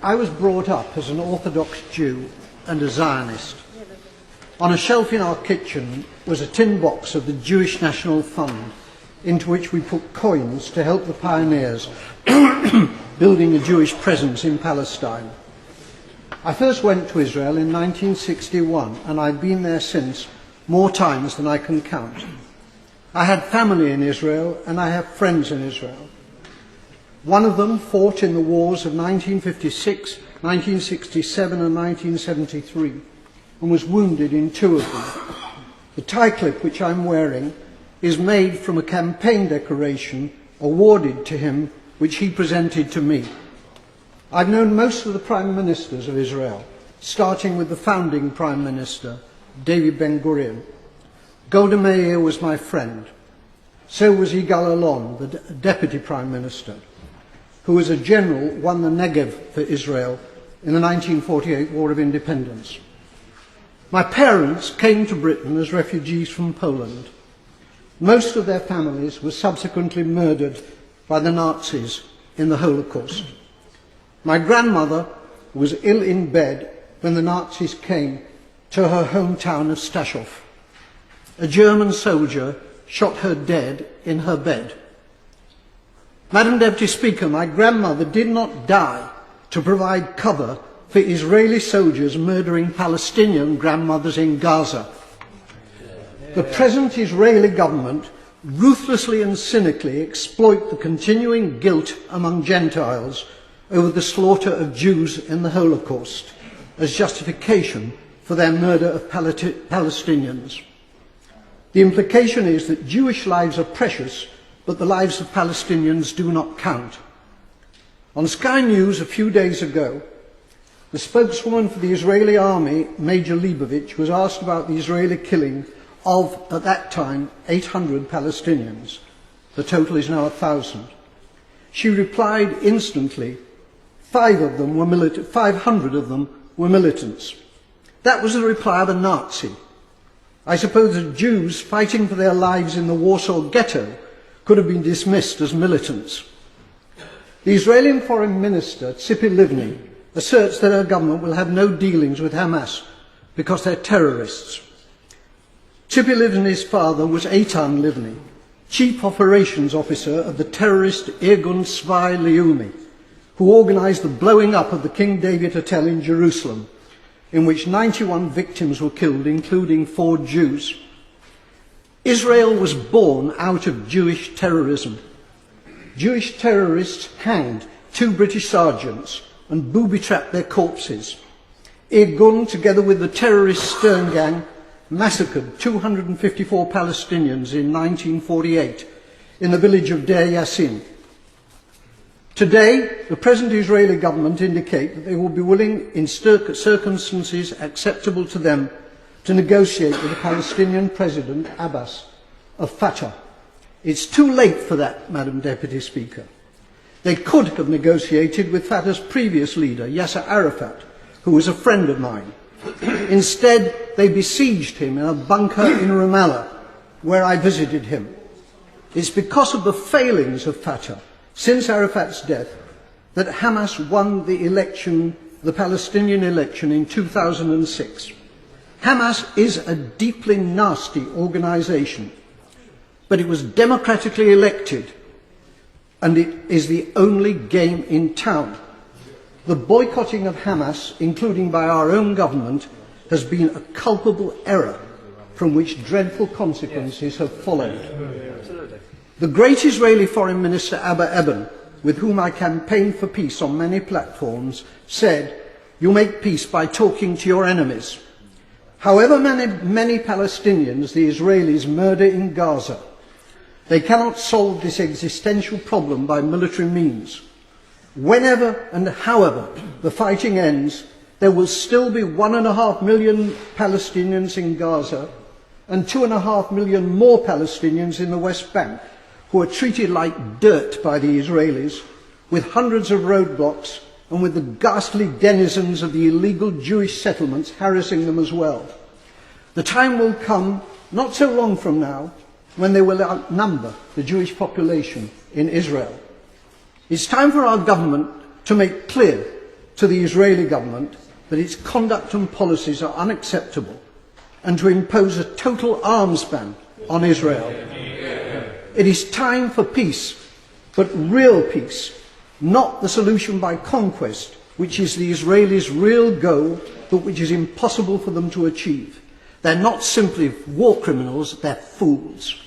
I was brought up as an Orthodox Jew and a Zionist. On a shelf in our kitchen was a tin box of the Jewish National Fund, into which we put coins to help the pioneers building a Jewish presence in Palestine. I first went to Israel in 1961, and I've been there since more times than I can count. I had family in Israel, and I have friends in Israel. One of them fought in the wars of 1956, 1967 and 1973, and was wounded in two of them. The tie clip which I'm wearing is made from a campaign decoration awarded to him, which he presented to me. I've known most of the prime ministers of Israel, starting with the founding prime minister, David Ben-Gurion. Golda Meir was my friend. So was Yigal Allon, the deputy prime minister, who as a general won the Negev for Israel in the 1948 War of Independence. My parents came to Britain as refugees from Poland. Most of their families were subsequently murdered by the Nazis in the Holocaust. My grandmother was ill in bed when the Nazis came to her hometown of Stachov. A German soldier shot her dead in her bed. Madam Deputy Speaker, my grandmother did not die to provide cover for Israeli soldiers murdering Palestinian grandmothers in Gaza. The present Israeli government ruthlessly and cynically exploit the continuing guilt among Gentiles over the slaughter of Jews in the Holocaust as justification for their murder of Palestinians. The implication is that Jewish lives are precious, but the lives of Palestinians do not count. On Sky News a few days ago, the spokeswoman for the Israeli army, Major Leibovich, was asked about the Israeli killing of, at that time, 800 Palestinians. The total is now 1,000. She replied instantly, 500 of them were militants. That was the reply of a Nazi. I suppose that Jews fighting for their lives in the Warsaw Ghetto could have been dismissed as militants. The Israeli Foreign Minister, Tzipi Livni, asserts that her government will have no dealings with Hamas because they're terrorists. Tzipi Livni's father was Eitan Livni, Chief Operations Officer of the terrorist Irgun Tzvai Leumi, who organised the blowing up of the King David Hotel in Jerusalem, in which 91 victims were killed, including 4 Jews. Israel was born out of Jewish terrorism. Jewish terrorists hanged 2 British sergeants and booby-trapped their corpses. Irgun, together with the terrorist Stern Gang, massacred 254 Palestinians in 1948 in the village of Deir Yassin. Today, the present Israeli government indicate that they will be willing, in circumstances acceptable to them, to negotiate with the Palestinian President, Abbas, of Fatah. It's too late for that, Madam Deputy Speaker. They could have negotiated with Fatah's previous leader, Yasser Arafat, who was a friend of mine. Instead, they besieged him in a bunker in Ramallah, where I visited him. It's because of the failings of Fatah since Arafat's death that Hamas won the election, the Palestinian election in 2006. Hamas is a deeply nasty organisation, but it was democratically elected, and it is the only game in town. The boycotting of Hamas, including by our own government, has been a culpable error from which dreadful consequences have followed. The great Israeli Foreign Minister Abba Eban, with whom I campaigned for peace on many platforms, said, "You make peace by talking to your enemies." However many Palestinians the Israelis murder in Gaza, they cannot solve this existential problem by military means. Whenever and however the fighting ends, there will still be 1.5 million Palestinians in Gaza and 2.5 million more Palestinians in the West Bank, who are treated like dirt by the Israelis, with hundreds of roadblocks and with the ghastly denizens of the illegal Jewish settlements harassing them as well. The time will come, not so long from now, when they will outnumber the Jewish population in Israel. It's time for our government to make clear to the Israeli government that its conduct and policies are unacceptable and to impose a total arms ban on Israel. It is time for peace, but real peace, not the solution by conquest, which is the Israelis' real goal, but which is impossible for them to achieve. They're not simply war criminals, they're fools.